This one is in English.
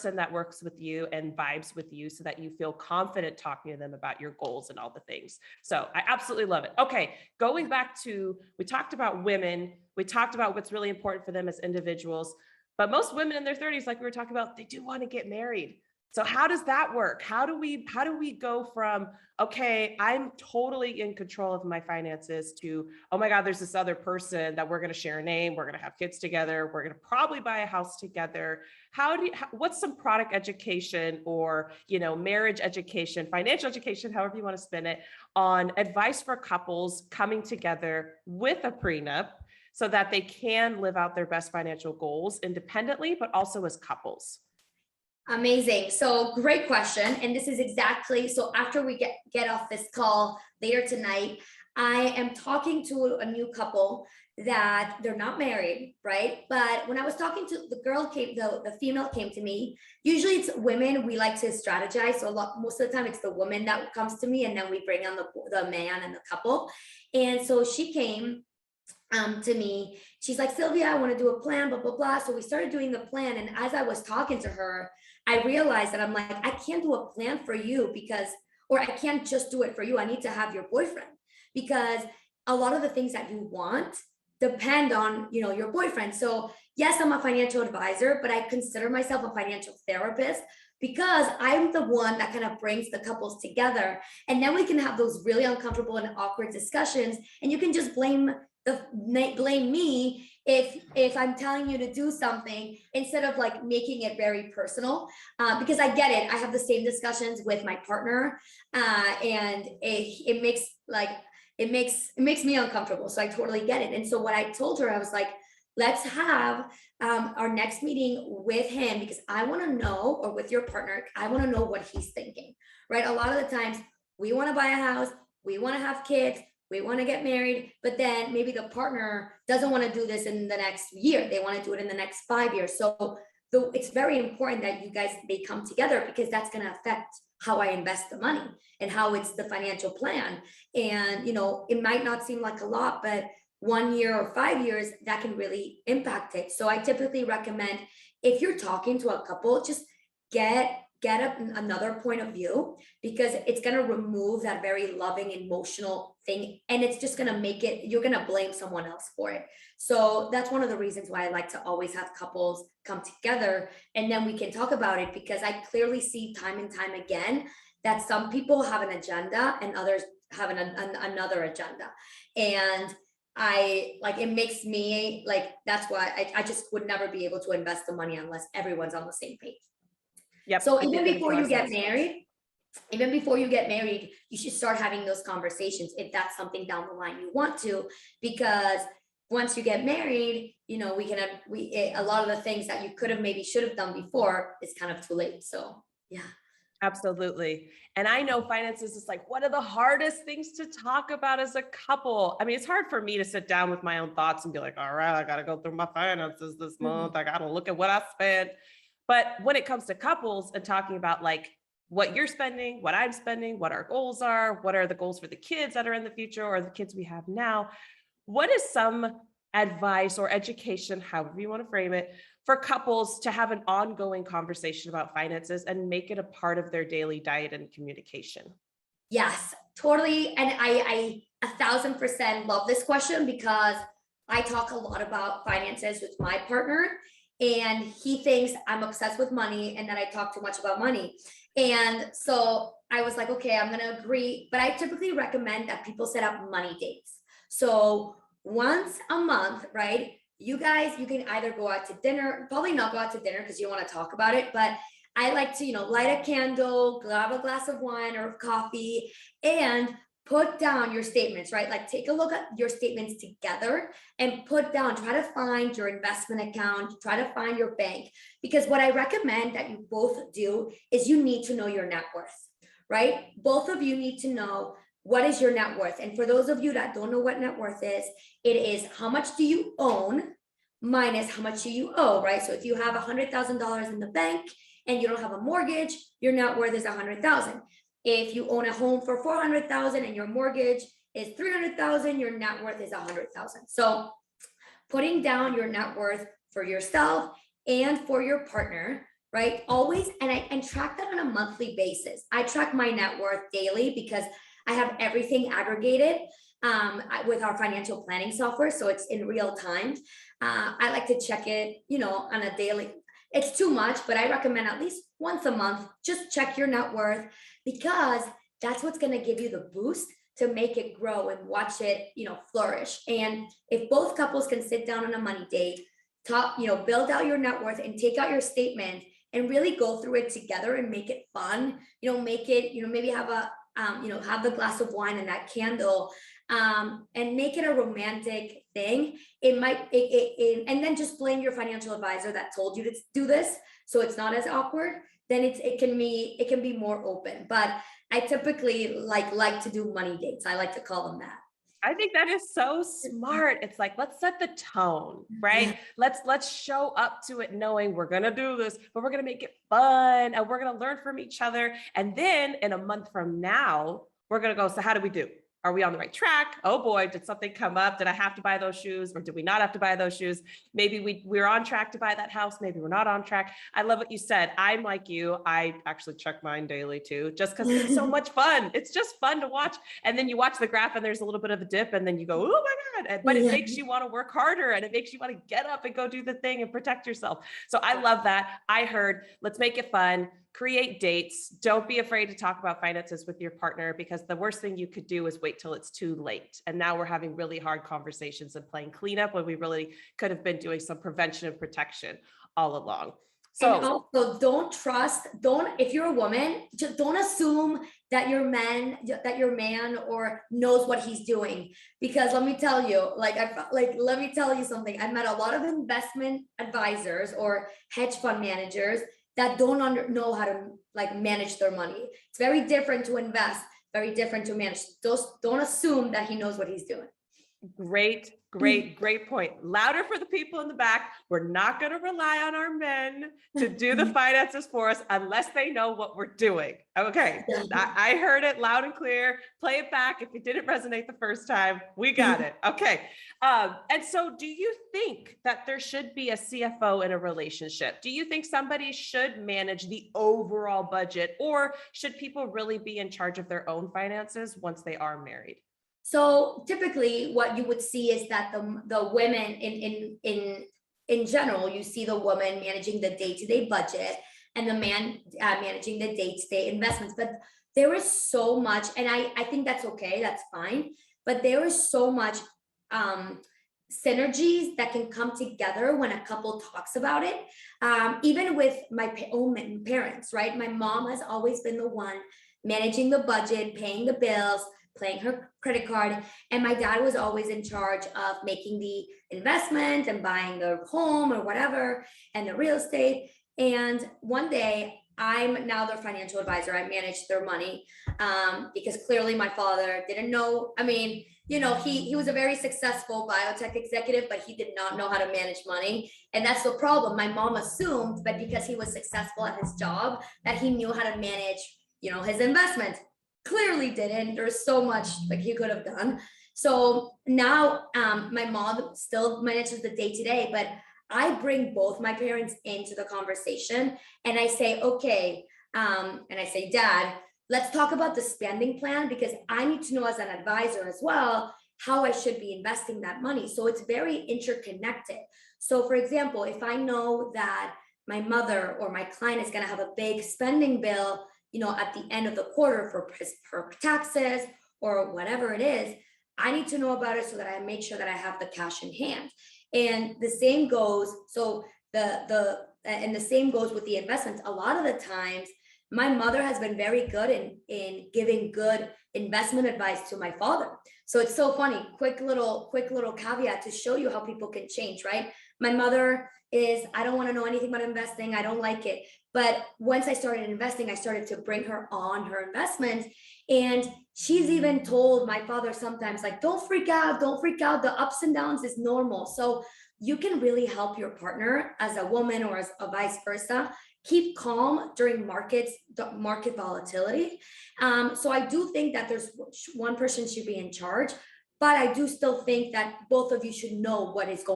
person that works with you and vibes with you so that you feel confident talking to them about your goals and all the things. So I absolutely love it. Okay, going back to, we talked about women, we talked about what's really important for them as individuals, but most women in their 30s, like we were talking about, they do want to get married. So how does that work? How do we go from, okay, I'm totally in control of my finances to, oh my God, there's this other person that we're going to share a name, we're going to have kids together, we're going to probably buy a house together. What's some product education or, marriage education, financial education, however you want to spin it, on advice for couples coming together with a prenup so that they can live out their best financial goals independently, but also as couples? Amazing. So great question. And this is exactly, so after we get off this call later tonight, I am talking to a new couple that they're not married, right? But when I was talking to the female came to me. Usually it's women, we like to strategize. So most of the time it's the woman that comes to me, and then we bring on the man and the couple. And so she came to me. She's like, Silvia, I want to do a plan, blah, blah, blah. So we started doing the plan. And as I was talking to her, I realized that I'm like, I can't do a plan for you or I can't just do it for you. I need to have your boyfriend, because a lot of the things that you want depend on, your boyfriend. So yes, I'm a financial advisor, but I consider myself a financial therapist, because I'm the one that kind of brings the couples together. And then we can have those really uncomfortable and awkward discussions. And you can just blame me if I'm telling you to do something, instead of like making it very personal, because I get it. I have the same discussions with my partner, and it makes me uncomfortable. So I totally get it. And so what I told her, I was like, let's have our next meeting with him, because I want to know, or with your partner, I want to know what he's thinking, right? A lot of the times we want to buy a house, we want to have kids, we want to get married, but then maybe the partner doesn't want to do this in the next year. They want to do it in the next 5 years. So it's very important that they come together, because that's going to affect how I invest the money and how it's the financial plan. And, it might not seem like a lot, but 1 year or 5 years, that can really impact it. So I typically recommend, if you're talking to a couple, just get another point of view, because it's going to remove that very loving, emotional thing. And it's just going to make it, you're going to blame someone else for it. So that's one of the reasons why I like to always have couples come together, and then we can talk about it, because I clearly see time and time again that some people have an agenda and others have another agenda. And it makes me like, that's why I just would never be able to invest the money unless everyone's on the same page. Yep. So even before you get married, you should start having those conversations, if that's something down the line you want to, because once you get married, a lot of the things that you should have done before is kind of too late. So yeah. Absolutely. And I know finances is like one of the hardest things to talk about as a couple. I mean, it's hard for me to sit down with my own thoughts and be like, all right, I got to go through my finances this month. I got to look at what I spent. But when it comes to couples and talking about like what you're spending, what I'm spending, what our goals are, what are the goals for the kids that are in the future or the kids we have now, what is some advice or education, however you want to frame it, for couples to have an ongoing conversation about finances and make it a part of their daily diet and communication? Yes, totally. And I 1,000% love this question, because I talk a lot about finances with my partner, and he thinks I'm obsessed with money and that I talk too much about money. And so I was like, okay, I'm going to agree. But I typically recommend that people set up money dates. So once a month, right? You can either go out to dinner, probably not go out to dinner because you don't want to talk about it, but I like to, light a candle, grab a glass of wine or coffee, and put down your statements, right? Like take a look at your statements together and try to find your investment account, try to find your bank. Because what I recommend that you both do is you need to know your net worth, right? Both of you need to know what is your net worth. And for those of you that don't know what net worth is, it is how much do you own minus how much do you owe, right? So if you have $100,000 in the bank and you don't have a mortgage, your net worth is $100,000. If you own a home for $400,000 and your mortgage is $300,000, your net worth is $100,000. So putting down your net worth for yourself and for your partner, right? Always, and track that on a monthly basis. I track my net worth daily because I have everything aggregated with our financial planning software, so it's in real time. I like to check it, on a daily. It's too much, but I recommend at least once a month, just check your net worth, because that's what's going to give you the boost to make it grow and watch it, flourish. And if both couples can sit down on a money date, build out your net worth and take out your statement and really go through it together and make it fun, make it, maybe have a, have the glass of wine and that candle, and make it a romantic thing. It might, and then just blame your financial advisor that told you to do this, so it's not as awkward. Then it can be more open. But I typically like to do money dates. I like to call them that. I think that is so smart. It's like, let's set the tone, right? Let's show up to it knowing we're going to do this, but we're going to make it fun and we're going to learn from each other. And then in a month from now, we're going to go, so how do we do? Are we on the right track? Oh boy, did something come up? Did I have to buy those shoes, or did we not have to buy those shoes? Maybe we're on track to buy that house. Maybe we're not on track. I love what you said. I'm like you. I actually check mine daily too, just because it's so much fun. It's just fun to watch. And then you watch the graph and there's a little bit of a dip and then you go, oh my God. But it makes you want to work harder and it makes you want to get up and go do the thing and protect yourself. So I love that. I heard, let's make it fun. Create dates. Don't be afraid to talk about finances with your partner, because the worst thing you could do is wait till it's too late. And now we're having really hard conversations and playing cleanup when we really could have been doing some prevention and protection all along. So and also if you're a woman, just don't assume that your man or knows what he's doing. Because let me tell you, let me tell you something. I've met a lot of investment advisors or hedge fund managers that don't know how to manage their money. It's very different to invest, very different to manage. Don't assume that he knows what he's doing. Great point. Louder for the people in the back. We're not going to rely on our men to do the finances for us unless they know what we're doing. Okay. I heard it loud and clear. Play it back. If it didn't resonate the first time, we got it. Okay. And so do you think that there should be a CFO in a relationship? Do you think somebody should manage the overall budget, or should people really be in charge of their own finances once they are married? So typically what you would see is that the women in general, you see the woman managing the day-to-day budget and the man managing the day-to-day investments. But there is so much, and I think that's okay, that's fine. But there is so much synergies that can come together when a couple talks about it. Even with my own parents, right? My mom has always been the one managing the budget, paying the bills, paying her credit card, and my dad was always in charge of making the investment and buying the home or whatever and the real estate. And one day, I'm now their financial advisor. I manage their money because clearly my father didn't know. I mean, he was a very successful biotech executive, but he did not know how to manage money. And that's the problem. My mom assumed that because he was successful at his job, that he knew how to manage, his investments. Clearly didn't. There's so much he could have done. So now my mom still manages the day-to-day, but I bring both my parents into the conversation and I say, okay, and I say, Dad, let's talk about the spending plan, because I need to know as an advisor as well how I should be investing that money. So it's very interconnected. So for example, if I know that my mother or my client is going to have a big spending bill, at the end of the quarter for taxes or whatever it is, I need to know about it so that I make sure that I have the cash in hand. And the same goes. So the same goes with the investments. A lot of the times, my mother has been very good in giving good investment advice to my father. So it's so funny. Quick little caveat to show you how people can change, right? My mother is, I don't want to know anything about investing. I don't like it. But once I started investing, I started to bring her on her investments. And she's even told my father sometimes, don't freak out. The ups and downs is normal. So you can really help your partner as a woman or as a vice versa. Keep calm during market volatility. So I do think that there's one person should be in charge, but I do still think that both of you should know what is going on.